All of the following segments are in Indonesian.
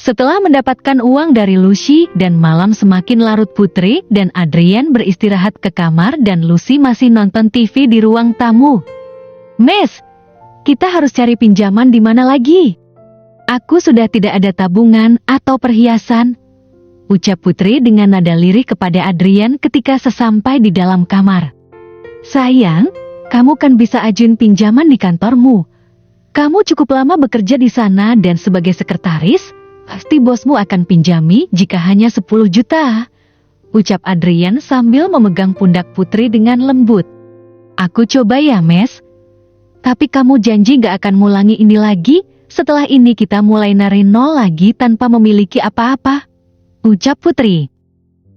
Setelah mendapatkan uang dari Lucy dan malam semakin larut, Putri dan Adrian beristirahat ke kamar dan Lucy masih nonton TV di ruang tamu. "Mes, kita harus cari pinjaman di mana lagi? Aku sudah tidak ada tabungan atau perhiasan," ucap Putri dengan nada lirih kepada Adrian ketika sesampai di dalam kamar. "Sayang, kamu kan bisa ajuin pinjaman di kantormu. Kamu cukup lama bekerja di sana dan sebagai sekretaris, pasti bosmu akan pinjami jika hanya 10 juta, ucap Adrian sambil memegang pundak Putri dengan lembut. "Aku coba ya, Mes. Tapi kamu janji gak akan ngulangi ini lagi? Setelah ini kita mulai dari nol lagi tanpa memiliki apa-apa," ucap Putri.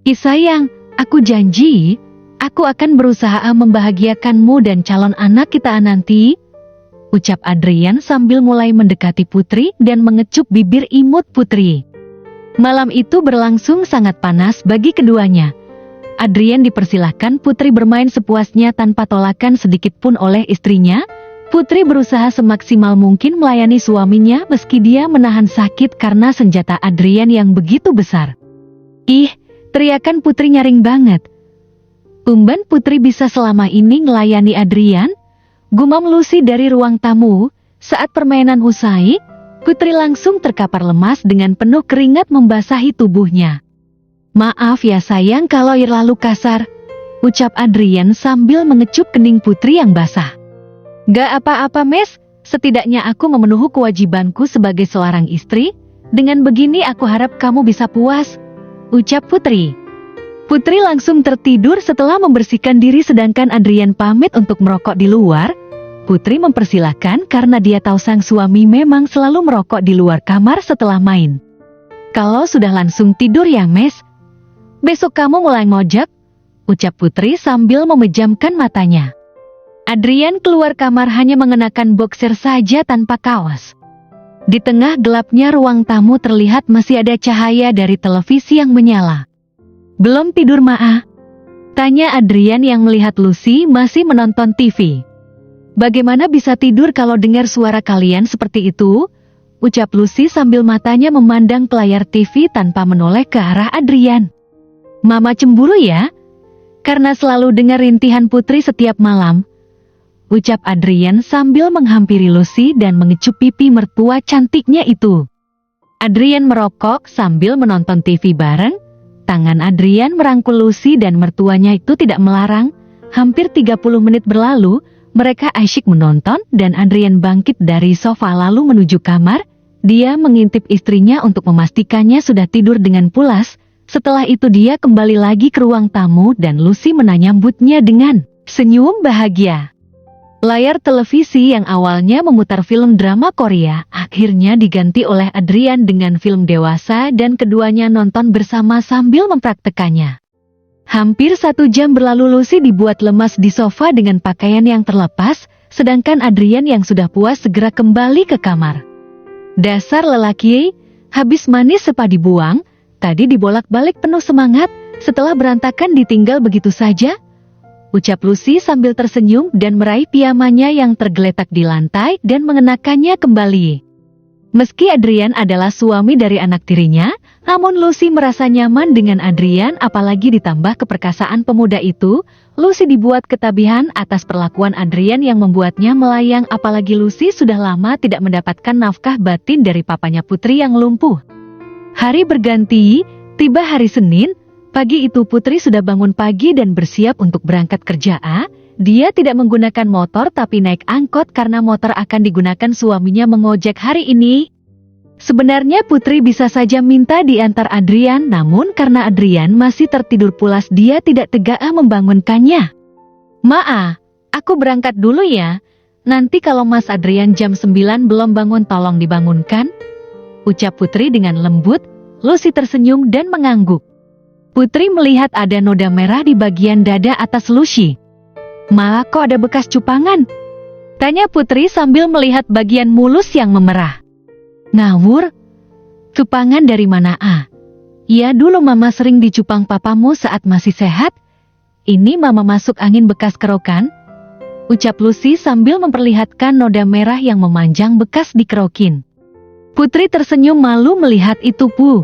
Sayang, aku janji, aku akan berusaha membahagiakanmu dan calon anak kita nanti," ucap Adrian sambil mulai mendekati Putri dan mengecup bibir imut Putri. Malam itu berlangsung sangat panas bagi keduanya. Adrian dipersilahkan Putri bermain sepuasnya tanpa tolakan sedikit pun oleh istrinya. Putri berusaha semaksimal mungkin melayani suaminya meski dia menahan sakit karena senjata Adrian yang begitu besar. "Ih," teriakan Putri nyaring banget. "Tumben Putri bisa selama ini ngelayani Adrian," gumam Lucy dari ruang tamu. Saat permainan usai, Putri langsung terkapar lemas dengan penuh keringat membasahi tubuhnya. "Maaf ya sayang kalau terlalu kasar," ucap Adrian sambil mengecup kening Putri yang basah. "Gak apa-apa, Mes, setidaknya aku memenuhi kewajibanku sebagai seorang istri. Dengan begini aku harap kamu bisa puas," ucap Putri. Putri langsung tertidur setelah membersihkan diri sedangkan Adrian pamit untuk merokok di luar. Putri mempersilahkan karena dia tahu sang suami memang selalu merokok di luar kamar setelah main. "Kalau sudah langsung tidur ya, Mes. Besok kamu mulai ngojek," ucap Putri sambil memejamkan matanya. Adrian keluar kamar hanya mengenakan boxer saja tanpa kaos. Di tengah gelapnya ruang tamu terlihat masih ada cahaya dari televisi yang menyala. "Belum tidur, Maa?" tanya Adrian yang melihat Lucy masih menonton TV. "Bagaimana bisa tidur kalau dengar suara kalian seperti itu?" ucap Lucy sambil matanya memandang ke layar TV tanpa menoleh ke arah Adrian. "Mama cemburu ya? Karena selalu dengar rintihan Putri setiap malam," ucap Adrian sambil menghampiri Lucy dan mengecup pipi mertua cantiknya itu. Adrian merokok sambil menonton TV bareng. Tangan Adrian merangkul Lucy dan mertuanya itu tidak melarang. Hampir 30 menit berlalu, mereka asyik menonton dan Adrian bangkit dari sofa lalu menuju kamar. Dia mengintip istrinya untuk memastikannya sudah tidur dengan pulas. Setelah itu dia kembali lagi ke ruang tamu dan Lucy menyambutnya dengan senyum bahagia. Layar televisi yang awalnya memutar film drama Korea akhirnya diganti oleh Adrian dengan film dewasa dan keduanya nonton bersama sambil mempraktekannya. Hampir 1 jam berlalu. Lucy dibuat lemas di sofa dengan pakaian yang terlepas, sedangkan Adrian yang sudah puas segera kembali ke kamar. "Dasar lelaki, habis manis sepa dibuang, tadi dibolak-balik penuh semangat, setelah berantakan ditinggal begitu saja," ucap Lucy sambil tersenyum dan meraih piyamanya yang tergeletak di lantai dan mengenakannya kembali. Meski Adrian adalah suami dari anak tirinya, namun Lucy merasa nyaman dengan Adrian apalagi ditambah keperkasaan pemuda itu. Lucy dibuat ketagihan atas perlakuan Adrian yang membuatnya melayang apalagi Lucy sudah lama tidak mendapatkan nafkah batin dari papanya Putri yang lumpuh. Hari berganti, tiba hari Senin. Pagi itu Putri sudah bangun pagi dan bersiap untuk berangkat kerja. Dia tidak menggunakan motor tapi naik angkot karena motor akan digunakan suaminya mengojek hari ini. Sebenarnya Putri bisa saja minta diantar Adrian, namun karena Adrian masih tertidur pulas dia tidak tega membangunkannya. "Maa, aku berangkat dulu ya. Nanti kalau Mas Adrian jam 9 belum bangun tolong dibangunkan," ucap Putri dengan lembut. Lucy tersenyum dan mengangguk. Putri melihat ada noda merah di bagian dada atas Lucy. "Malah kok ada bekas cupangan?" tanya Putri sambil melihat bagian mulus yang memerah. "Ngawur? Cupangan dari mana? Ya dulu mama sering dicupang papamu saat masih sehat. Ini mama masuk angin bekas kerokan," ucap Lucy sambil memperlihatkan noda merah yang memanjang bekas dikerokin. Putri tersenyum malu melihat itu, Bu.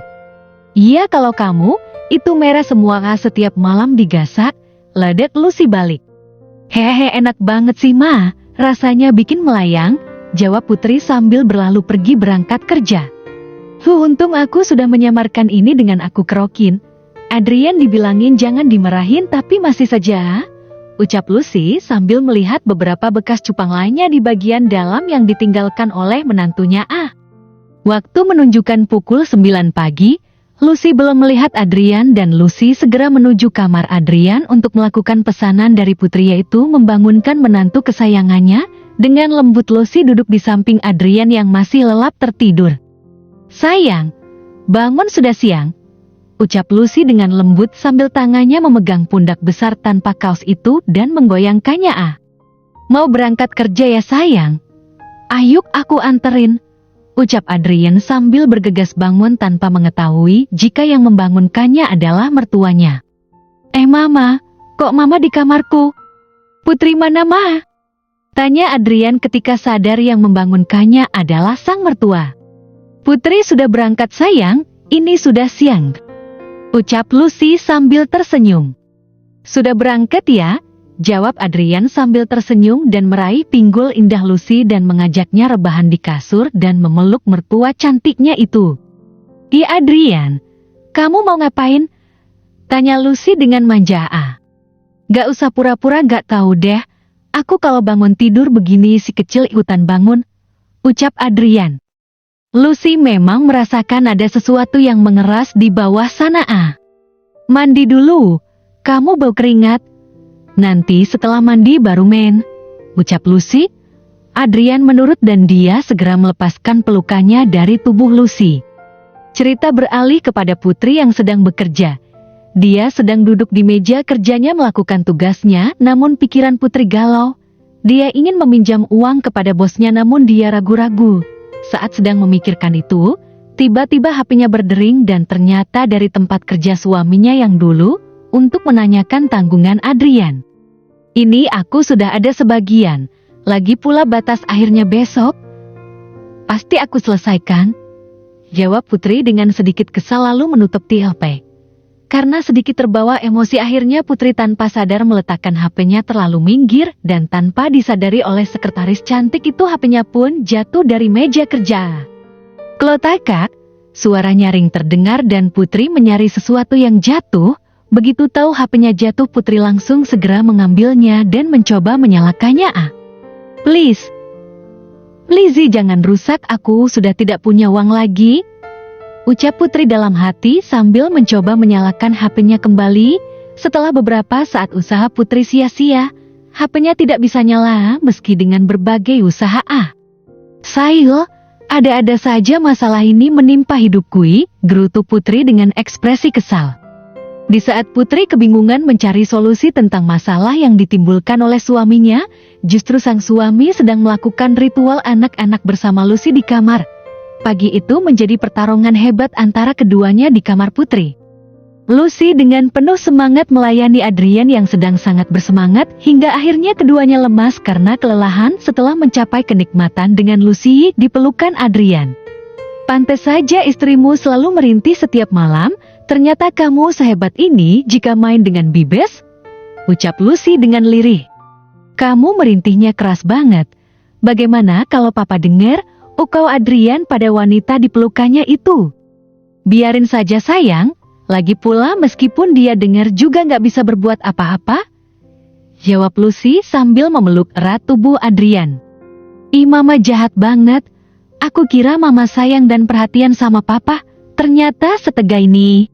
Iya, kalau kamu, itu merah semua setiap malam digasak, ledek Lucy balik. Hehe, enak banget sih, Ma. Rasanya bikin melayang, jawab Putri sambil berlalu pergi berangkat kerja. Untung aku sudah menyamarkan ini dengan aku kerokin. Adrian dibilangin jangan dimarahin tapi masih saja, ucap Lucy sambil melihat beberapa bekas cupang lainnya di bagian dalam yang ditinggalkan oleh menantunya. Waktu menunjukkan pukul 9 pagi, Lucy belum melihat Adrian dan Lucy segera menuju kamar Adrian untuk melakukan pesanan dari Putri, yaitu membangunkan menantu kesayangannya. Dengan lembut Lucy duduk di samping Adrian yang masih lelap tertidur. Sayang, bangun, sudah siang, ucap Lucy dengan lembut sambil tangannya memegang pundak besar tanpa kaos itu dan menggoyangkannya. Mau berangkat kerja ya sayang? Ayuk aku anterin, ucap Adrian sambil bergegas bangun tanpa mengetahui jika yang membangunkannya adalah mertuanya. Mama, kok Mama di kamarku? Putri mana, Ma? Tanya Adrian ketika sadar yang membangunkannya adalah sang mertua. Putri sudah berangkat sayang, ini sudah siang, ucap Lucy sambil tersenyum. Sudah berangkat ya? Jawab Adrian sambil tersenyum dan meraih pinggul indah Lucy dan mengajaknya rebahan di kasur dan memeluk mertua cantiknya itu. Adrian, kamu mau ngapain? Tanya Lucy dengan manja. Gak usah pura-pura gak tahu deh, aku kalau bangun tidur begini si kecil ikutan bangun, ucap Adrian. Lucy memang merasakan ada sesuatu yang mengeras di bawah sana. Mandi dulu, kamu bau keringat. Nanti setelah mandi baru main, ucap Lucy. Adrian menurut dan dia segera melepaskan pelukannya dari tubuh Lucy. Cerita beralih kepada Putri yang sedang bekerja. Dia sedang duduk di meja kerjanya melakukan tugasnya, namun pikiran Putri galau. Dia ingin meminjam uang kepada bosnya namun dia ragu-ragu. Saat sedang memikirkan itu, tiba-tiba HP-nya berdering dan ternyata dari tempat kerja suaminya yang dulu, untuk menanyakan tanggungan Adrian. Ini aku sudah ada sebagian, lagi pula batas akhirnya besok. Pasti aku selesaikan, jawab Putri dengan sedikit kesal lalu menutup HP. Karena sedikit terbawa emosi akhirnya Putri tanpa sadar meletakkan HP-nya terlalu minggir dan tanpa disadari oleh sekretaris cantik itu HP-nya pun jatuh dari meja kerja. Klotakak, suara nyaring terdengar dan Putri menyari sesuatu yang jatuh. Begitu tahu HP-nya jatuh Putri langsung segera mengambilnya dan mencoba menyalakannya. Please jangan rusak, aku sudah tidak punya uang lagi, ucap Putri dalam hati sambil mencoba menyalakan HP-nya kembali. Setelah beberapa saat usaha Putri sia-sia, HP-nya tidak bisa nyala meski dengan berbagai usaha. Sayang, ada-ada saja masalah ini menimpa hidupku, gerutu Putri dengan ekspresi kesal. Di saat Putri kebingungan mencari solusi tentang masalah yang ditimbulkan oleh suaminya, justru sang suami sedang melakukan ritual anak-anak bersama Lucy di kamar. Pagi itu menjadi pertarungan hebat antara keduanya di kamar Putri. Lucy dengan penuh semangat melayani Adrian yang sedang sangat bersemangat hingga akhirnya keduanya lemas karena kelelahan setelah mencapai kenikmatan dengan Lucy di pelukan Adrian. Pantes saja istrimu selalu merintih setiap malam, ternyata kamu sehebat ini jika main dengan Bibes, ucap Lucy dengan lirih. Kamu merintihnya keras banget. Bagaimana kalau papa dengar? Ukau Adrian pada wanita di pelukannya itu. Biarin saja sayang, lagi pula meskipun dia dengar juga gak bisa berbuat apa-apa, jawab Lucy sambil memeluk erat tubuh Adrian. Mama jahat banget, aku kira mama sayang dan perhatian sama papa, ternyata setega ini,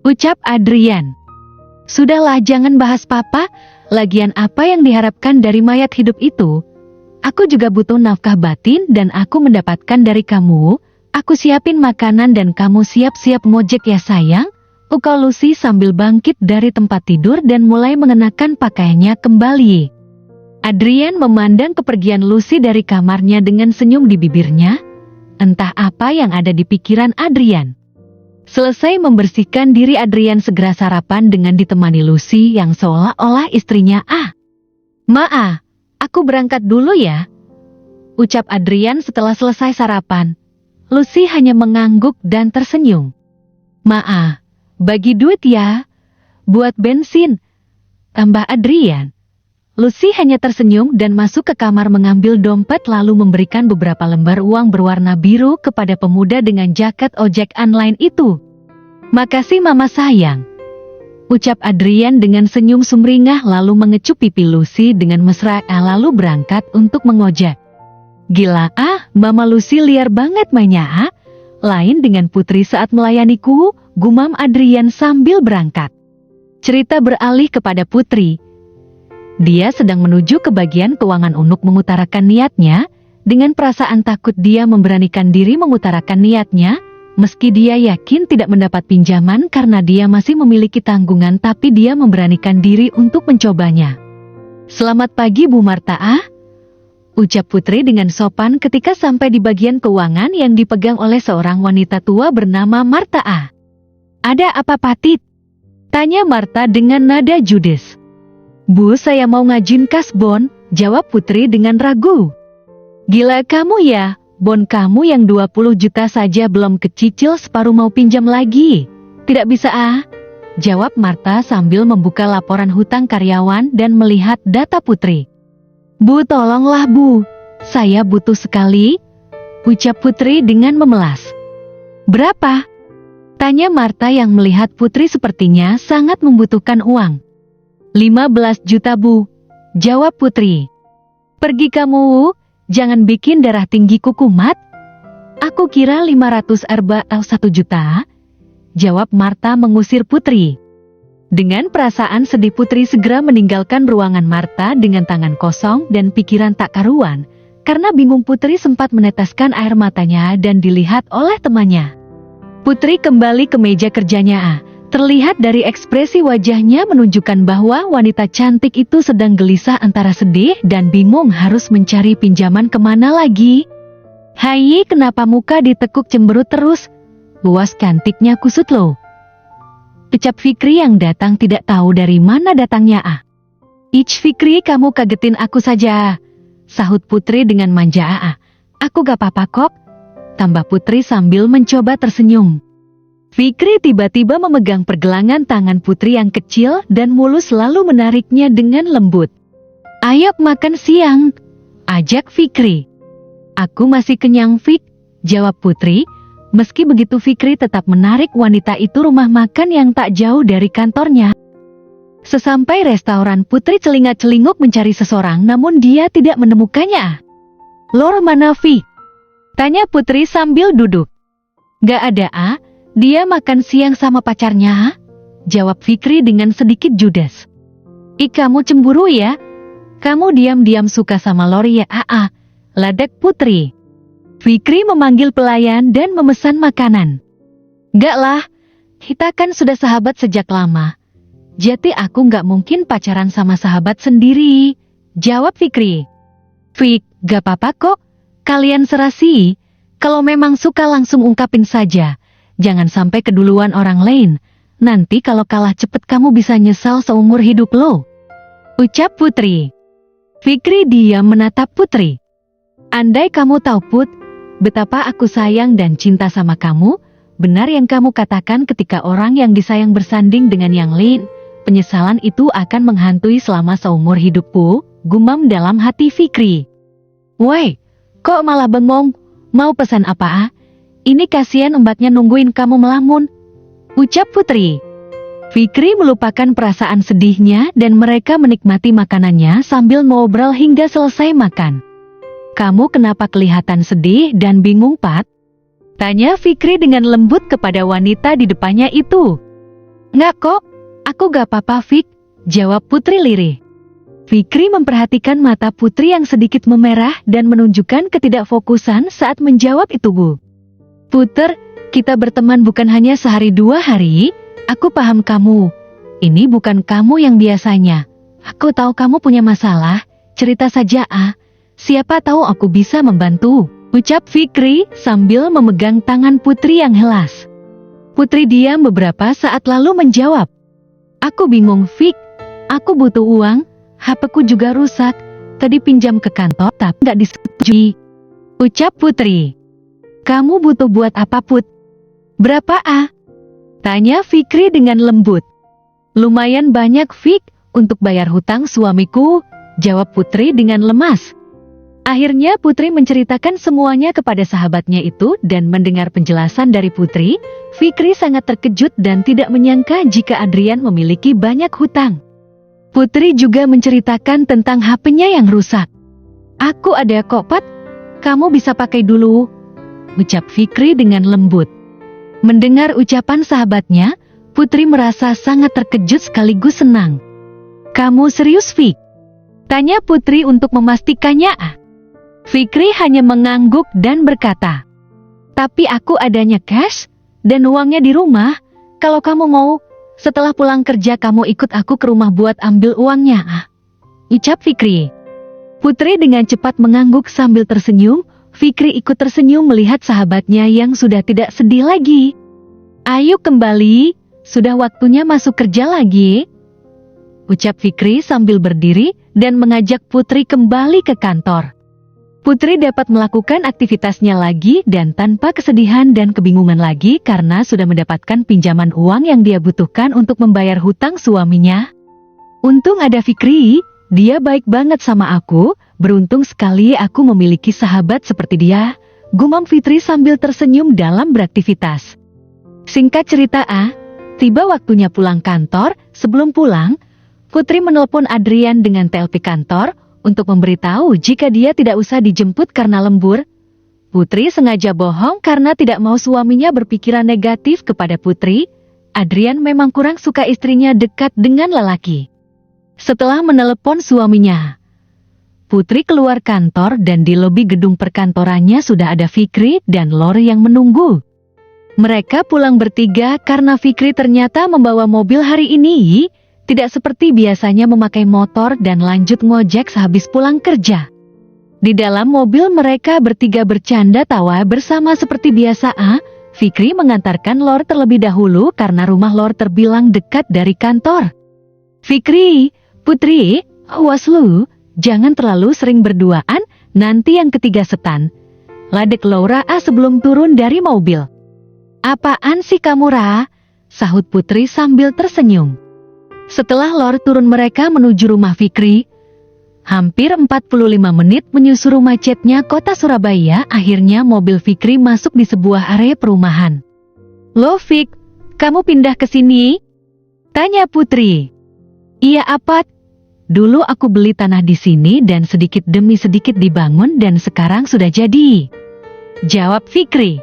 ucap Adrian. Sudahlah jangan bahas papa, lagian apa yang diharapkan dari mayat hidup itu? Aku juga butuh nafkah batin dan aku mendapatkan dari kamu. Aku siapin makanan dan kamu siap-siap ngojek ya sayang, ukau Lucy sambil bangkit dari tempat tidur dan mulai mengenakan pakaiannya kembali. Adrian memandang kepergian Lucy dari kamarnya dengan senyum di bibirnya. Entah apa yang ada di pikiran Adrian. Selesai membersihkan diri Adrian segera sarapan dengan ditemani Lucy yang seolah-olah istrinya. Aku berangkat dulu ya, ucap Adrian setelah selesai sarapan. Lucy hanya mengangguk dan tersenyum. Maaf, bagi duit ya. Buat bensin. Tambah Adrian. Lucy hanya tersenyum dan masuk ke kamar mengambil dompet lalu memberikan beberapa lembar uang berwarna biru kepada pemuda dengan jaket ojek online itu. Makasih mama sayang. Ucap Adrian dengan senyum sumringah lalu mengecup pipi Lucy dengan mesra lalu berangkat untuk mengojek. Gila Mama Lucy liar banget mainnya Lain dengan Putri saat melayaniku, gumam Adrian sambil berangkat. Cerita beralih kepada Putri. Dia sedang menuju ke bagian keuangan untuk mengutarakan niatnya. Dengan perasaan takut dia memberanikan diri mengutarakan niatnya. Meski dia yakin tidak mendapat pinjaman karena dia masih memiliki tanggungan, tapi dia memberanikan diri untuk mencobanya. Selamat pagi Bu Marta ucap Putri dengan sopan ketika sampai di bagian keuangan yang dipegang oleh seorang wanita tua bernama Marta Ada apa Patit? Tanya Marta dengan nada judes. Bu, saya mau ngajin kas bon, jawab Putri dengan ragu. Gila kamu ya, bon kamu yang 20 juta saja belum kecicil separuh mau pinjam lagi. Tidak bisa jawab Marta sambil membuka laporan hutang karyawan dan melihat data Putri. Bu tolonglah Bu, saya butuh sekali, ucap Putri dengan memelas. Berapa? Tanya Marta yang melihat Putri sepertinya sangat membutuhkan uang. 15 juta Bu, jawab Putri. Pergi kamu, jangan bikin darah tinggiku kumat. Aku kira 500 erba 1 juta, jawab Marta mengusir Putri. Dengan perasaan sedih Putri segera meninggalkan ruangan Marta dengan tangan kosong dan pikiran tak karuan. Karena bingung Putri sempat meneteskan air matanya dan dilihat oleh temannya. Putri kembali ke meja kerjanya Terlihat dari ekspresi wajahnya menunjukkan bahwa wanita cantik itu sedang gelisah antara sedih dan bingung harus mencari pinjaman kemana lagi. Hai, kenapa muka ditekuk cemberut terus? Luas cantiknya kusut loh. Ucap Fikri yang datang tidak tahu dari mana datangnya Ich Fikri, kamu kagetin aku saja, sahut Putri dengan manja Aku gak apa-apa kok, tambah Putri sambil mencoba tersenyum. Fikri tiba-tiba memegang pergelangan tangan Putri yang kecil dan mulus lalu menariknya dengan lembut. Ayo makan siang, ajak Fikri. Aku masih kenyang Fik, jawab Putri. Meski begitu Fikri tetap menarik wanita itu rumah makan yang tak jauh dari kantornya. Sesampai restoran Putri celingat-celinguk mencari seseorang namun dia tidak menemukannya. Lor mana Fik? Tanya Putri sambil duduk. Gak ada dia makan siang sama pacarnya jawab Fikri dengan sedikit judes. Kamu cemburu ya? Kamu diam-diam suka sama Lori ya ladak Putri. Fikri memanggil pelayan dan memesan makanan. Gak lah, kita kan sudah sahabat sejak lama. Jadi aku gak mungkin pacaran sama sahabat sendiri, jawab Fikri. Fik, gak apa-apa kok, kalian serasi. Kalau memang suka langsung ungkapin saja. Jangan sampai keduluan orang lain. Nanti kalau kalah cepet kamu bisa nyesal seumur hidup lo, ucap Putri. Fikri diam menatap Putri. Andai kamu tahu Put, betapa aku sayang dan cinta sama kamu, benar yang kamu katakan ketika orang yang disayang bersanding dengan yang lain, penyesalan itu akan menghantui selama seumur hidupku, gumam dalam hati Fikri. Woi, kok malah bengong, mau pesan apa Ini kasihan mbaknya nungguin kamu melamun, ucap Putri. Fikri melupakan perasaan sedihnya dan mereka menikmati makanannya sambil ngobrol hingga selesai makan. Kamu kenapa kelihatan sedih dan bingung Pat? Tanya Fikri dengan lembut kepada wanita di depannya itu. Nggak kok, aku gak apa-apa Fik, jawab Putri lirih. Fikri memperhatikan mata Putri yang sedikit memerah dan menunjukkan ketidakfokusan saat menjawab itu Bu. Puter, kita berteman bukan hanya sehari 2 hari, aku paham kamu. Ini bukan kamu yang biasanya. Aku tahu kamu punya masalah, cerita saja siapa tahu aku bisa membantu, ucap Fikri sambil memegang tangan Putri yang helas. Putri diam beberapa saat lalu menjawab. Aku bingung Fik, aku butuh uang, HP-ku juga rusak, tadi pinjam ke kantor tapi gak disetujui, ucap Putri. Kamu butuh buat apa, Put? Berapa, ah? Tanya Fikri dengan lembut. Lumayan banyak, Fik, untuk bayar hutang suamiku, jawab Putri dengan lemas. Akhirnya Putri menceritakan semuanya kepada sahabatnya itu dan mendengar penjelasan dari Putri, Fikri sangat terkejut dan tidak menyangka jika Adrian memiliki banyak hutang. Putri juga menceritakan tentang HP-nya yang rusak. Aku ada kok, Pat. Kamu bisa pakai dulu, ucap Fikri dengan lembut. Mendengar ucapan sahabatnya, Putri merasa sangat terkejut sekaligus senang. Kamu serius, Fik? Tanya Putri untuk memastikannya. Fikri hanya mengangguk dan berkata, tapi aku adanya cash dan uangnya di rumah. Kalau kamu mau, setelah pulang kerja kamu ikut aku ke rumah buat ambil uangnya, ucap Fikri. Putri dengan cepat mengangguk sambil tersenyum. Fikri ikut tersenyum melihat sahabatnya yang sudah tidak sedih lagi. Ayo kembali, sudah waktunya masuk kerja lagi, ucap Fikri sambil berdiri dan mengajak Putri kembali ke kantor. Putri dapat melakukan aktivitasnya lagi dan tanpa kesedihan dan kebingungan lagi karena sudah mendapatkan pinjaman uang yang dia butuhkan untuk membayar hutang suaminya. Untung ada Fikri, dia baik banget sama aku, beruntung sekali aku memiliki sahabat seperti dia, gumam Fitri sambil tersenyum dalam beraktivitas. Singkat cerita, tiba waktunya pulang kantor. Sebelum pulang, Putri menelpon Adrian dengan telepon kantor untuk memberitahu jika dia tidak usah dijemput karena lembur. Putri sengaja bohong karena tidak mau suaminya berpikiran negatif kepada Putri. Adrian memang kurang suka istrinya dekat dengan lelaki. Setelah menelepon suaminya, Putri keluar kantor dan di lobi gedung perkantorannya sudah ada Fikri dan Lori yang menunggu. Mereka pulang bertiga karena Fikri ternyata membawa mobil hari ini. Tidak seperti biasanya memakai motor dan lanjut ngojek sehabis pulang kerja. Di dalam mobil mereka bertiga bercanda tawa bersama seperti biasa. Fikri mengantarkan Lor terlebih dahulu karena rumah Lor terbilang dekat dari kantor. Fikri, Putri, awas lu, jangan terlalu sering berduaan, nanti yang ketiga setan, ladek Laura sebelum turun dari mobil. Apaan sih kamu, Ra? Sahut Putri sambil tersenyum. Setelah Lor turun mereka menuju rumah Fikri. Hampir 45 menit menyusuri macetnya kota Surabaya, akhirnya mobil Fikri masuk di sebuah area perumahan. Loh Fik, kamu pindah ke sini? Tanya Putri. Iya apa? Dulu aku beli tanah di sini dan sedikit demi sedikit dibangun dan sekarang sudah jadi, jawab Fikri.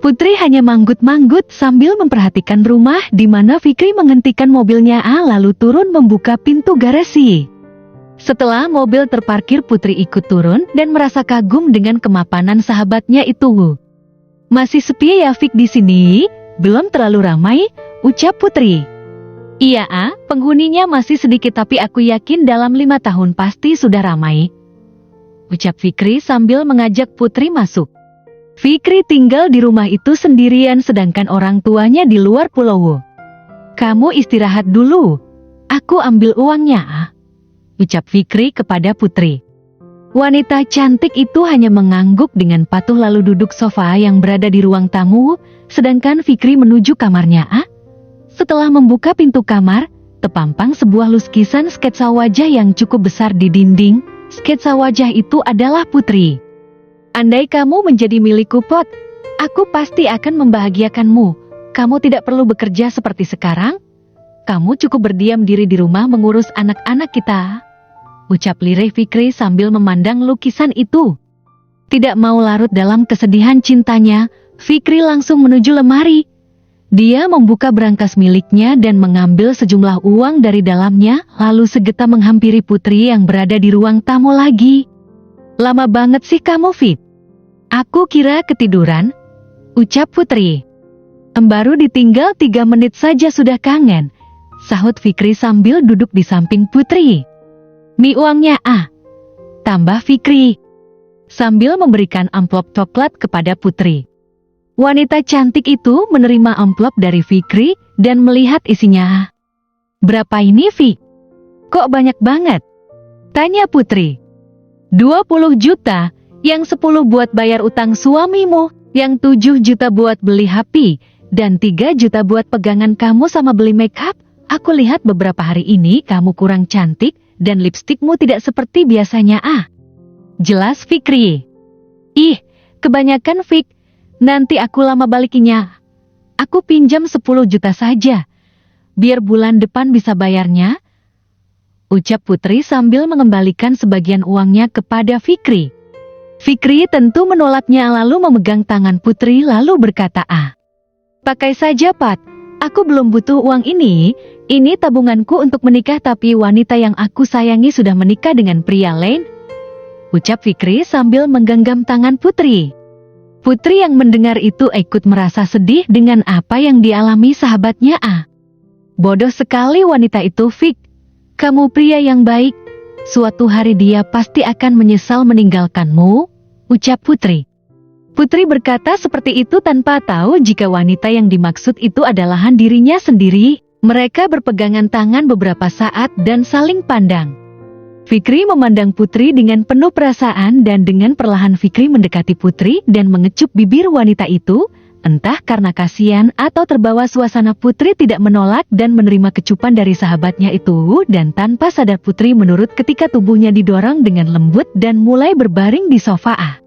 Putri hanya manggut-manggut sambil memperhatikan rumah di mana Fikri menghentikan mobilnya lalu turun membuka pintu garasi. Setelah mobil terparkir, Putri ikut turun dan merasa kagum dengan kemapanan sahabatnya itu. Masih sepi ya Fik di sini? Belum terlalu ramai, ucap Putri. Iya penghuninya masih sedikit tapi aku yakin dalam 5 tahun pasti sudah ramai, ucap Fikri sambil mengajak Putri masuk. Fikri tinggal di rumah itu sendirian sedangkan orang tuanya di luar pulau. Kamu istirahat dulu, aku ambil uangnya, ucap Fikri kepada Putri. Wanita cantik itu hanya mengangguk dengan patuh lalu duduk sofa yang berada di ruang tamu, sedangkan Fikri menuju kamarnya. Setelah membuka pintu kamar, terpampang sebuah lukisan sketsa wajah yang cukup besar di dinding. Sketsa wajah itu adalah Putri. Andai kamu menjadi milikku, Pot, aku pasti akan membahagiakanmu. Kamu tidak perlu bekerja seperti sekarang. Kamu cukup berdiam diri di rumah mengurus anak-anak kita, ucap lirih Fikri sambil memandang lukisan itu. Tidak mau larut dalam kesedihan cintanya, Fikri langsung menuju lemari. Dia membuka berangkas miliknya dan mengambil sejumlah uang dari dalamnya, lalu segera menghampiri Putri yang berada di ruang tamu lagi. Lama banget sih kamu, Fit. Aku kira ketiduran, ucap Putri. Baru ditinggal 3 menit saja sudah kangen, sahut Fikri sambil duduk di samping Putri. Nih uangnya tambah Fikri, sambil memberikan amplop coklat kepada Putri. Wanita cantik itu menerima amplop dari Fikri dan melihat isinya. Berapa ini, Fik? Kok banyak banget? Tanya Putri. 20 juta, yang 10 buat bayar utang suamimu, Yang 7 juta buat beli HP, dan 3 juta buat pegangan kamu sama beli make up. Aku lihat beberapa hari ini kamu kurang cantik, dan lipstikmu tidak seperti biasanya Jelas Fikri. Ih, kebanyakan Fik. Nanti aku lama balikinya. Aku pinjam 10 juta saja. Biar bulan depan bisa bayarnya. Ucap Putri sambil mengembalikan sebagian uangnya kepada Fikri. Fikri tentu menolaknya lalu memegang tangan Putri lalu berkata, pakai saja Pat, aku belum butuh uang ini tabunganku untuk menikah tapi wanita yang aku sayangi sudah menikah dengan pria lain. Ucap Fikri sambil menggenggam tangan Putri. Putri yang mendengar itu ikut merasa sedih dengan apa yang dialami sahabatnya Bodoh sekali wanita itu Fik, kamu pria yang baik. Suatu hari dia pasti akan menyesal meninggalkanmu, ucap Putri. Putri berkata seperti itu tanpa tahu jika wanita yang dimaksud itu adalah dirinya sendiri. Mereka berpegangan tangan beberapa saat dan saling pandang. Fikri memandang Putri dengan penuh perasaan dan dengan perlahan Fikri mendekati Putri dan mengecup bibir wanita itu. Entah karena kasihan atau terbawa suasana Putri tidak menolak dan menerima kecupan dari sahabatnya itu dan tanpa sadar Putri menurut ketika tubuhnya didorong dengan lembut dan mulai berbaring di sofa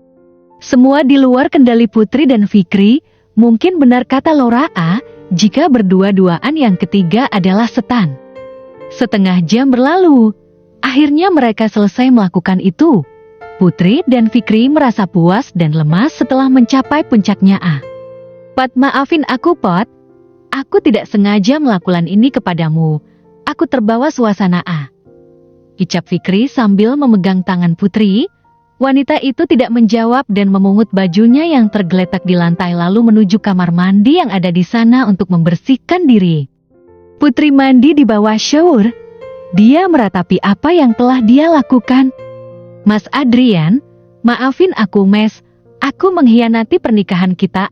Semua di luar kendali Putri dan Fikri, mungkin benar kata Laura jika berdua-duaan yang ketiga adalah setan. Setengah jam berlalu, akhirnya mereka selesai melakukan itu. Putri dan Fikri merasa puas dan lemas setelah mencapai puncaknya Pat, maafin aku Pot. Aku tidak sengaja melakukan ini kepadamu. Aku terbawa suasana Ucap Fikri sambil memegang tangan Putri. Wanita itu tidak menjawab dan memungut bajunya yang tergeletak di lantai lalu menuju kamar mandi yang ada di sana untuk membersihkan diri. Putri mandi di bawah shower. Dia meratapi apa yang telah dia lakukan. Mas Adrian, maafin aku Mes. Aku mengkhianati pernikahan kita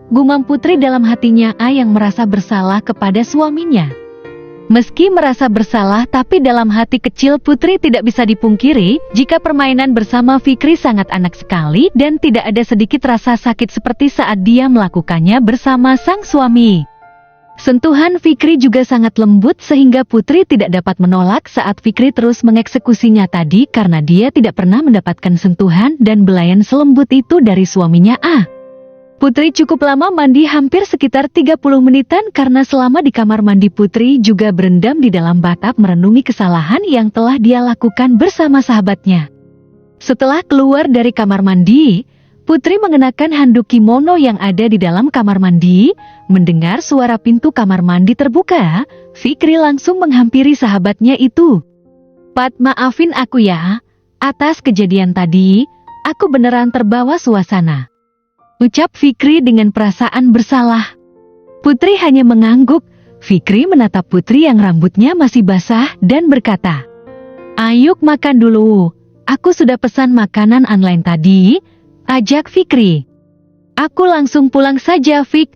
Gumam Putri dalam hatinya yang merasa bersalah kepada suaminya. Meski merasa bersalah tapi dalam hati kecil Putri tidak bisa dipungkiri jika permainan bersama Fikri sangat anak sekali dan tidak ada sedikit rasa sakit seperti saat dia melakukannya bersama sang suami. Sentuhan Fikri juga sangat lembut sehingga Putri tidak dapat menolak saat Fikri terus mengeksekusinya tadi karena dia tidak pernah mendapatkan sentuhan dan belayan selembut itu dari suaminya Putri cukup lama mandi hampir sekitar 30 menitan karena selama di kamar mandi Putri juga berendam di dalam bathtub merenungi kesalahan yang telah dia lakukan bersama sahabatnya. Setelah keluar dari kamar mandi, Putri mengenakan handuk kimono yang ada di dalam kamar mandi. Mendengar suara pintu kamar mandi terbuka, Fikri langsung menghampiri sahabatnya itu. Pat, maafin aku ya, atas kejadian tadi, aku beneran terbawa suasana. Ucap Fikri dengan perasaan bersalah. Putri hanya mengangguk. Fikri menatap Putri yang rambutnya masih basah dan berkata, "Ayuk makan dulu. Aku sudah pesan makanan online tadi," ajak Fikri. "Aku langsung pulang saja, Fik.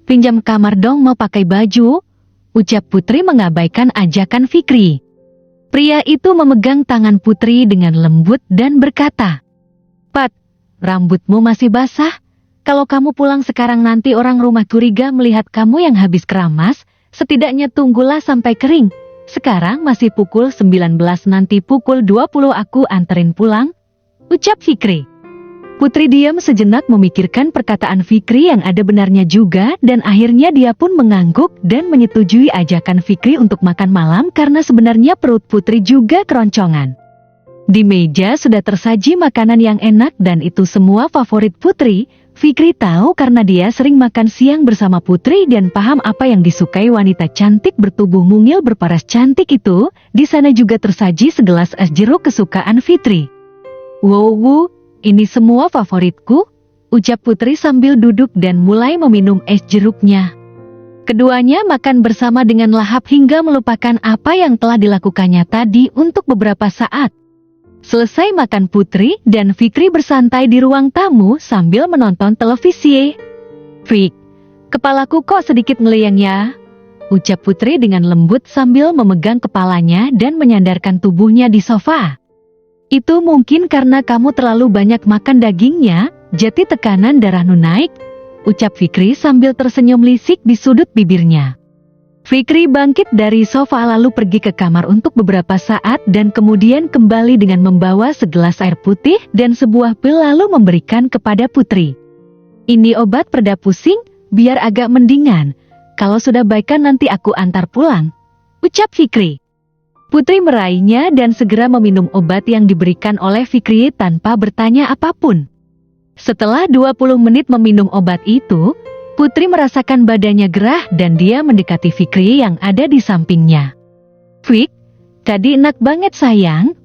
Pinjam kamar dong mau pakai baju," ucap Putri mengabaikan ajakan Fikri. Pria itu memegang tangan Putri dengan lembut dan berkata, "Pat, rambutmu masih basah. Kalau kamu pulang sekarang nanti orang rumah curiga melihat kamu yang habis keramas. Setidaknya tunggulah sampai kering. Sekarang masih pukul 19 nanti pukul 20 aku anterin pulang," ucap Fikri. Putri diam sejenak memikirkan perkataan Fikri yang ada benarnya juga dan akhirnya dia pun mengangguk dan menyetujui ajakan Fikri untuk makan malam karena sebenarnya perut Putri juga keroncongan. Di meja sudah tersaji makanan yang enak dan itu semua favorit Putri. Fikri tahu karena dia sering makan siang bersama Putri dan paham apa yang disukai wanita cantik bertubuh mungil berparas cantik itu. Di sana juga tersaji segelas es jeruk kesukaan Fitri. "Wow, ini semua favoritku," ucap Putri sambil duduk dan mulai meminum es jeruknya. Keduanya makan bersama dengan lahap hingga melupakan apa yang telah dilakukannya tadi untuk beberapa saat. Selesai makan Putri dan Fikri bersantai di ruang tamu sambil menonton televisi. "Fik, kepalaku kok sedikit ngeleyang ya," ucap Putri dengan lembut sambil memegang kepalanya dan menyandarkan tubuhnya di sofa. "Itu mungkin karena kamu terlalu banyak makan dagingnya," Jati tekanan darahmu naik, ucap Fikri sambil tersenyum lisik di sudut bibirnya. Fikri bangkit dari sofa lalu pergi ke kamar untuk beberapa saat dan kemudian kembali dengan membawa segelas air putih dan sebuah pil lalu memberikan kepada Putri. Ini obat pereda pusing, biar agak mendingan. Kalau sudah baikan nanti aku antar pulang, ucap Fikri. Putri meraihnya dan segera meminum obat yang diberikan oleh Fikri tanpa bertanya apapun. Setelah 20 menit meminum obat itu, Putri merasakan badannya gerah dan dia mendekati Fikri yang ada di sampingnya. "Fik, tadi enak banget sayang,"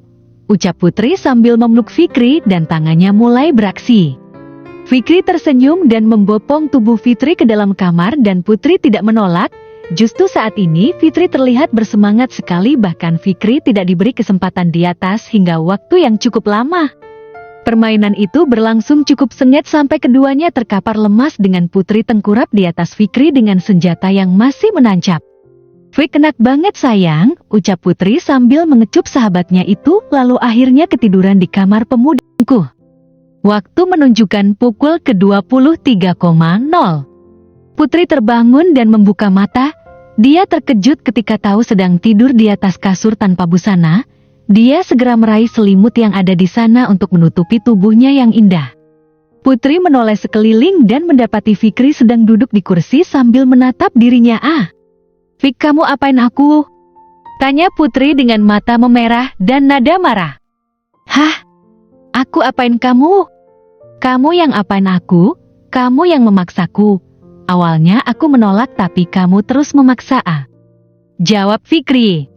ucap Putri sambil memeluk Fikri dan tangannya mulai beraksi. Fikri tersenyum dan membopong tubuh Fitri ke dalam kamar dan Putri tidak menolak. Justru saat ini Fitri terlihat bersemangat sekali, bahkan Fikri tidak diberi kesempatan di atas hingga waktu yang cukup lama. Permainan itu berlangsung cukup sengit sampai keduanya terkapar lemas dengan Putri tengkurap di atas Fikri dengan senjata yang masih menancap. "Fik, enak banget sayang," ucap Putri sambil mengecup sahabatnya itu lalu akhirnya ketiduran di kamar pemuda tengkuh. Waktu menunjukkan pukul ke-23.00. Putri terbangun dan membuka mata. Dia terkejut ketika tahu sedang tidur di atas kasur tanpa busana. Dia segera meraih selimut yang ada di sana untuk menutupi tubuhnya yang indah. Putri menoleh sekeliling dan mendapati Fikri sedang duduk di kursi sambil menatap dirinya. "Fik, kamu apain aku?" tanya Putri dengan mata memerah dan nada marah. "Hah? Aku apain kamu? Kamu yang apain aku? Kamu yang memaksaku. Awalnya aku menolak tapi kamu terus memaksa," jawab Fikri.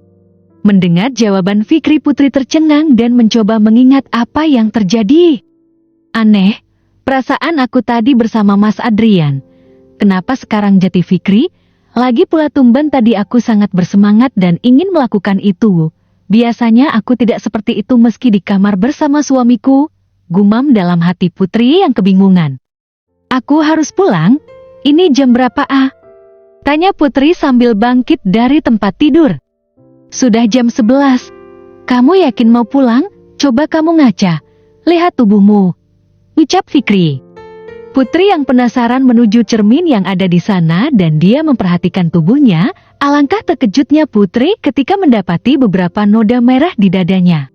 Mendengar jawaban Fikri, Putri tercengang dan mencoba mengingat apa yang terjadi. "Aneh, perasaan aku tadi bersama Mas Adrian. Kenapa sekarang jati Fikri? Lagi pula tumben tadi aku sangat bersemangat dan ingin melakukan itu. Biasanya aku tidak seperti itu meski di kamar bersama suamiku," gumam dalam hati Putri yang kebingungan. "Aku harus pulang. Ini jam berapa tanya Putri sambil bangkit dari tempat tidur. "Sudah jam 11. Kamu yakin mau pulang? Coba kamu ngaca. Lihat tubuhmu," ucap Fikri. Putri yang penasaran menuju cermin yang ada di sana dan dia memperhatikan tubuhnya. Alangkah terkejutnya Putri ketika mendapati beberapa noda merah di dadanya.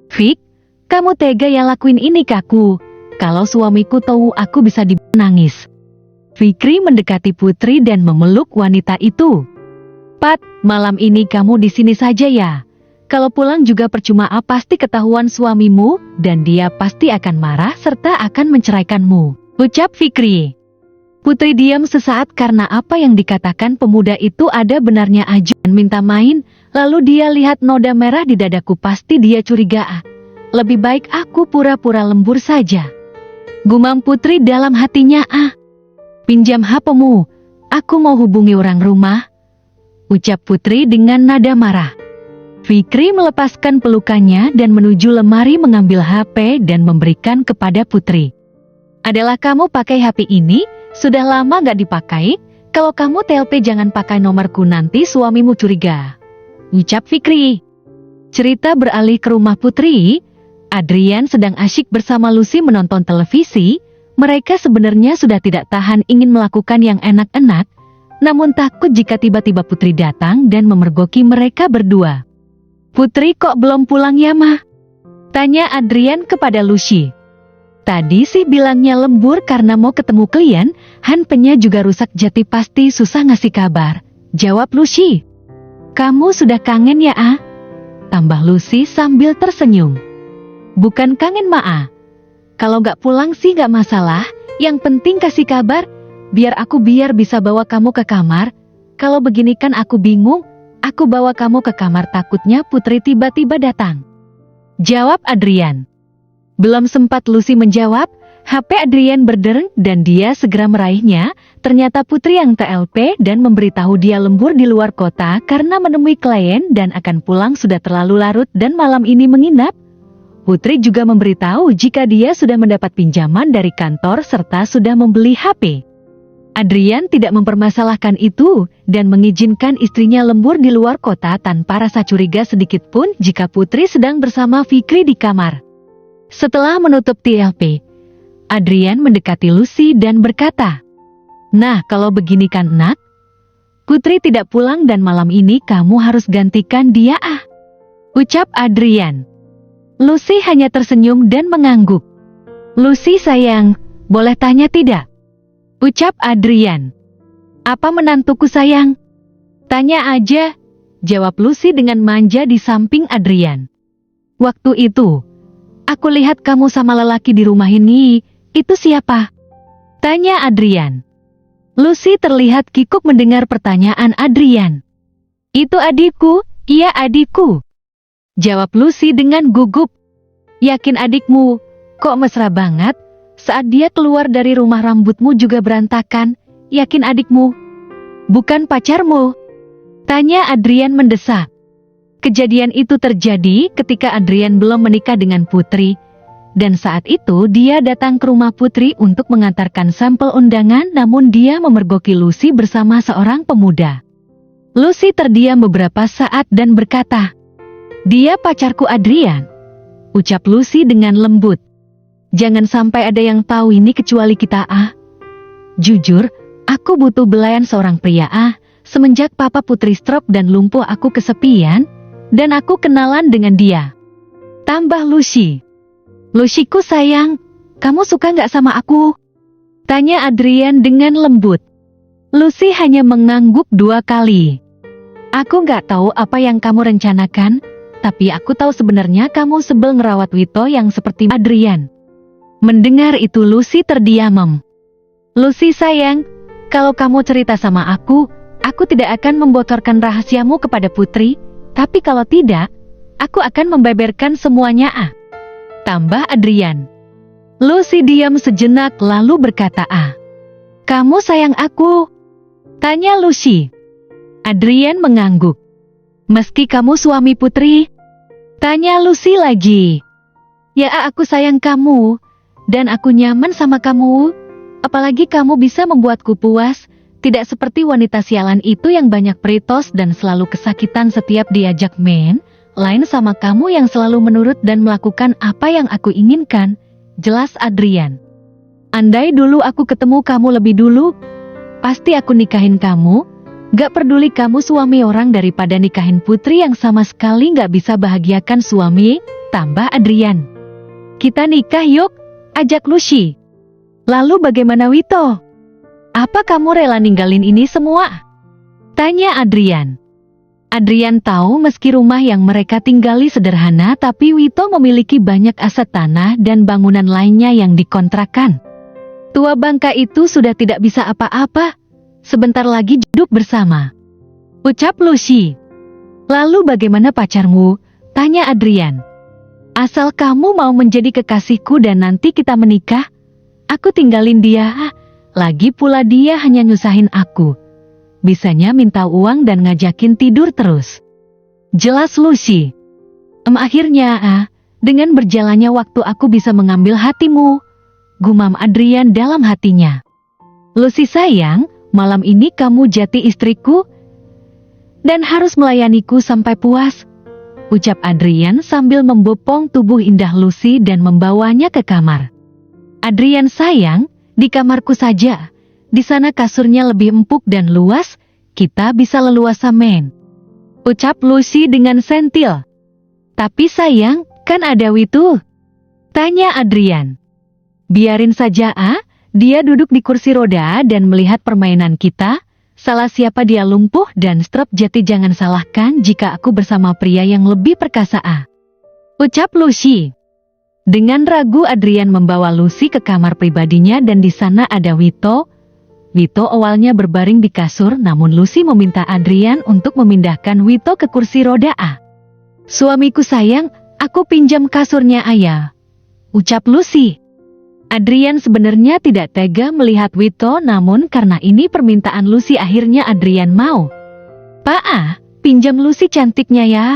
"Fik, kamu tega ya lakuin ini ke aku? Kalau suamiku tahu aku bisa nangis." Fikri mendekati Putri dan memeluk wanita itu. "Pat, malam ini kamu di sini saja ya. Kalau pulang juga percuma, pasti ketahuan suamimu dan dia pasti akan marah serta akan menceraikanmu," ucap Fikri. Putri diam sesaat karena apa yang dikatakan pemuda itu ada benarnya aja. Minta main, lalu dia lihat noda merah di dadaku, pasti dia curiga. Lebih baik aku pura-pura lembur saja, gumam Putri dalam hatinya. "Pinjam HP-mu, aku mau hubungi orang rumah," ucap Putri dengan nada marah. Fikri melepaskan pelukannya dan menuju lemari mengambil HP dan memberikan kepada Putri. "Adalah kamu pakai HP ini? Sudah lama gak dipakai? Kalau kamu TLP jangan pakai nomorku, nanti suamimu curiga," ucap Fikri. Cerita beralih ke rumah Putri. Adrian sedang asyik bersama Lucy menonton televisi. Mereka sebenarnya sudah tidak tahan ingin melakukan yang enak-enak, namun takut jika tiba-tiba Putri datang dan memergoki mereka berdua. "Putri kok belum pulang ya, Ma?" tanya Adrian kepada Lucy. "Tadi sih bilangnya lembur karena mau ketemu klien, handphonenya juga rusak, jati pasti susah ngasih kabar," jawab Lucy. "Kamu sudah kangen ya, tambah Lucy sambil tersenyum. "Bukan kangen, Ma. Kalau gak pulang sih gak masalah, yang penting kasih kabar, biar bisa bawa kamu ke kamar. Kalau begini kan aku bingung, aku bawa kamu ke kamar takutnya Putri tiba-tiba datang," jawab Adrian. Belum sempat Lucy menjawab, HP Adrian berdering dan dia segera meraihnya. Ternyata Putri yang TLP dan memberitahu dia lembur di luar kota karena menemui klien dan akan pulang sudah terlalu larut dan malam ini menginap. Putri juga memberitahu jika dia sudah mendapat pinjaman dari kantor serta sudah membeli HP. Adrian tidak mempermasalahkan itu dan mengizinkan istrinya lembur di luar kota tanpa rasa curiga sedikit pun jika Putri sedang bersama Fikri di kamar. Setelah menutup TLP, Adrian mendekati Lucy dan berkata, "Nah, kalau begini kan nak, Putri tidak pulang dan malam ini kamu harus gantikan dia ucap Adrian. Lucy hanya tersenyum dan mengangguk. "Lucy sayang, boleh tanya tidak?" ucap Adrian. "Apa menantuku sayang?" "Tanya aja," jawab Lucy dengan manja di samping Adrian. "Waktu itu, aku lihat kamu sama lelaki di rumah ini, itu siapa?" tanya Adrian. Lucy terlihat kikuk mendengar pertanyaan Adrian. "Itu adikku, iya adikku," jawab Lucy dengan gugup. "Yakin adikmu? Kok mesra banget? Saat dia keluar dari rumah rambutmu juga berantakan. Yakin adikmu? Bukan pacarmu?" tanya Adrian mendesak. Kejadian itu terjadi ketika Adrian belum menikah dengan Putri, dan saat itu dia datang ke rumah Putri untuk mengantarkan sampel undangan, namun dia memergoki Lucy bersama seorang pemuda. Lucy terdiam beberapa saat dan berkata, "Dia pacarku Adrian," ucap Lucy dengan lembut. "Jangan sampai ada yang tahu ini kecuali kita Jujur, aku butuh belayan seorang pria Semenjak papa Putri stroke dan lumpuh aku kesepian, dan aku kenalan dengan dia," tambah Lucy. "Lucyku sayang, kamu suka nggak sama aku?" tanya Adrian dengan lembut. Lucy hanya mengangguk 2 kali. "Aku nggak tahu apa yang kamu rencanakan, tapi aku tahu sebenarnya kamu sebel ngerawat Wito yang seperti Adrian." Mendengar itu Lucy terdiam. "Lucy sayang, kalau kamu cerita sama aku tidak akan membocorkan rahasiamu kepada Putri, tapi kalau tidak, aku akan membeberkan semuanya tambah Adrian. Lucy diam sejenak lalu berkata, "Kamu sayang aku?" tanya Lucy. Adrian mengangguk. "Meski kamu suami Putri?" tanya Lucy lagi. "Ya aku sayang kamu, dan aku nyaman sama kamu. Apalagi kamu bisa membuatku puas, tidak seperti wanita sialan itu yang banyak peritos dan selalu kesakitan setiap diajak main. Lain sama kamu yang selalu menurut dan melakukan apa yang aku inginkan," jelas Adrian. "Andai dulu aku ketemu kamu lebih dulu, pasti aku nikahin kamu. Gak peduli kamu suami orang daripada nikahin Putri yang sama sekali gak bisa bahagiakan suami," tambah Adrian. "Kita nikah yuk," ajak Lucy. "Lalu bagaimana Wito? Apa kamu rela ninggalin ini semua?" tanya Adrian. Adrian tahu meski rumah yang mereka tinggali sederhana, tapi Wito memiliki banyak aset tanah dan bangunan lainnya yang dikontrakan. Tua bangka itu sudah tidak bisa apa-apa. Sebentar lagi hidup bersama, ucap Lucy. "Lalu bagaimana pacarmu?" tanya Adrian. "Asal kamu mau menjadi kekasihku dan nanti kita menikah, aku tinggalin dia. Lagi pula dia hanya nyusahin aku. Bisanya minta uang dan ngajakin tidur terus," jelas Lucy. Akhirnya dengan berjalannya waktu aku bisa mengambil hatimu," gumam Adrian dalam hatinya. "Lucy sayang, malam ini kamu jati istriku dan harus melayaniku sampai puas," ucap Adrian sambil membopong tubuh indah Lucy dan membawanya ke kamar. "Adrian sayang, di kamarku saja. Di sana kasurnya lebih empuk dan luas, kita bisa leluasa main," ucap Lucy dengan sentil. "Tapi sayang, kan ada Wito?" tanya Adrian. "Biarin saja dia duduk di kursi roda dan melihat permainan kita. Salah siapa dia lumpuh dan stroke jati, jangan salahkan jika aku bersama pria yang lebih perkasa ucap Lucy. Dengan ragu Adrian membawa Lucy ke kamar pribadinya dan di sana ada Wito. Wito awalnya berbaring di kasur, namun Lucy meminta Adrian untuk memindahkan Wito ke kursi roda. "Suamiku sayang, aku pinjam kasurnya ayah," ucap Lucy. Adrian sebenarnya tidak tega melihat Wito, namun karena ini permintaan Lucy akhirnya Adrian mau. "Pak, pinjam Lucy cantiknya ya.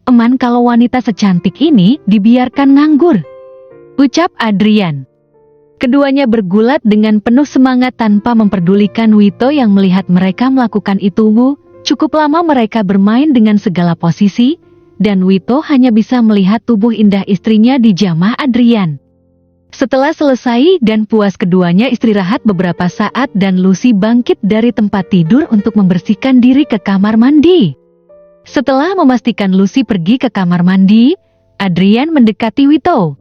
Eman kalau wanita secantik ini dibiarkan nganggur," ucap Adrian. Keduanya bergulat dengan penuh semangat tanpa memperdulikan Wito yang melihat mereka melakukan itu. Cukup lama mereka bermain dengan segala posisi, dan Wito hanya bisa melihat tubuh indah istrinya di jamah Adrian. Setelah selesai dan puas, keduanya istirahat beberapa saat dan Lucy bangkit dari tempat tidur untuk membersihkan diri ke kamar mandi. Setelah memastikan Lucy pergi ke kamar mandi, Adrian mendekati Wito.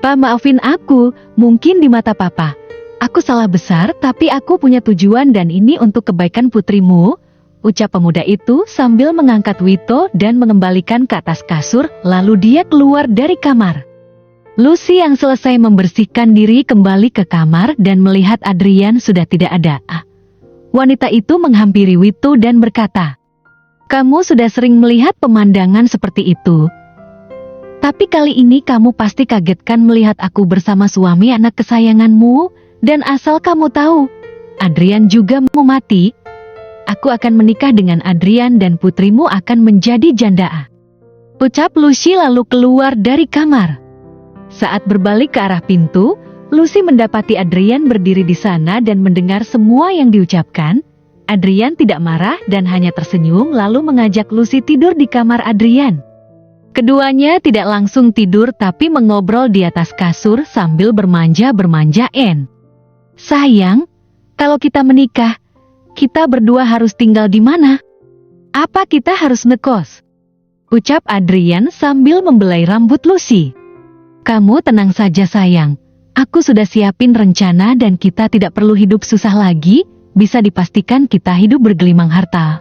"Pak, maafin aku, mungkin di mata Papa aku salah besar, tapi aku punya tujuan dan ini untuk kebaikan putrimu," ucap pemuda itu sambil mengangkat Wito dan mengembalikan ke atas kasur, lalu dia keluar dari kamar. Lucy yang selesai membersihkan diri kembali ke kamar dan melihat Adrian sudah tidak ada. Wanita itu menghampiri Wito dan berkata, "Kamu sudah sering melihat pemandangan seperti itu. Tapi kali ini kamu pasti kagetkan melihat aku bersama suami anak kesayanganmu, dan asal kamu tahu, Adrian juga mau mati. Aku akan menikah dengan Adrian dan putrimu akan menjadi janda," ucap Lucy lalu keluar dari kamar. Saat berbalik ke arah pintu, Lucy mendapati Adrian berdiri di sana dan mendengar semua yang diucapkan. Adrian tidak marah dan hanya tersenyum lalu mengajak Lucy tidur di kamar Adrian. Keduanya tidak langsung tidur tapi mengobrol di atas kasur sambil bermanja-bermanja. "Sayang, kalau kita menikah, kita berdua harus tinggal di mana? Apa kita harus ngekos?" ucap Adrian sambil membelai rambut Lucy. "Kamu tenang saja sayang, aku sudah siapin rencana dan kita tidak perlu hidup susah lagi, bisa dipastikan kita hidup bergelimang harta,"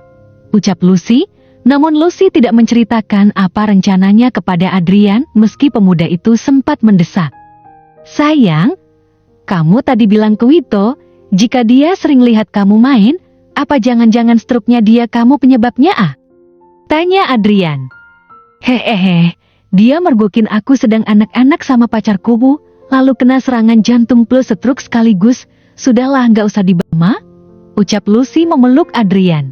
ucap Lucy. Namun Lucy tidak menceritakan apa rencananya kepada Adrian meski pemuda itu sempat mendesak. "Sayang, kamu tadi bilang ke Wito, jika dia sering lihat kamu main, apa jangan-jangan struknya dia kamu penyebabnya?" tanya Adrian. "Hehehe. Dia mergokin aku sedang anak-anak sama pacarku, lalu kena serangan jantung plus stroke sekaligus. Sudahlah, nggak usah dibahas," ucap Lucy memeluk Adrian.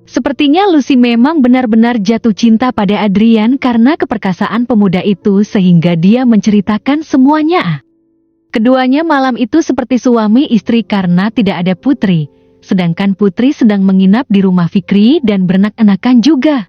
Sepertinya Lucy memang benar-benar jatuh cinta pada Adrian karena keperkasaan pemuda itu sehingga dia menceritakan semuanya. Keduanya malam itu seperti suami istri karena tidak ada putri, sedangkan putri sedang menginap di rumah Fikri dan beranak-anakan juga.